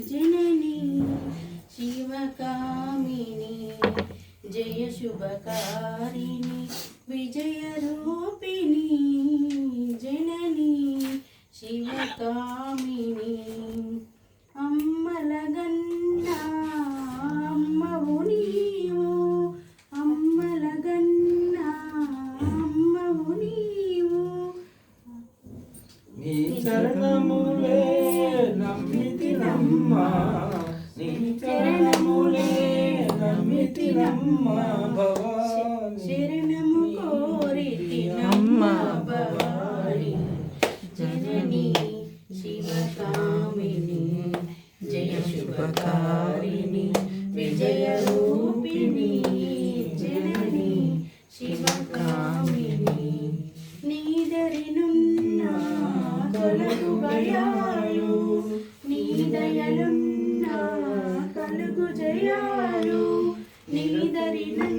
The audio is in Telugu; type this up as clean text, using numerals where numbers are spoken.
जननी शिवकामिनी जय शुभकारिणी विजयरूपिणी जननी शिवकामिनी अम्मलगन्ना अम्मवु नीवु अम्मलगन्ना अम्मवु नीवु నీ చరణములే నమ్మితినమ్మా నీ చరణములే నమ్మితినమ్మా భవాని శరణము కోరితినమ్మా భవాని జననీ శివకామిని జయ శుభకారిణి విజయరూపిణి జననీ శివకామిని నీదరినున్న కలుగు భయాలు నీ దయలున్న కలుగు జయాలు నీదరినున్న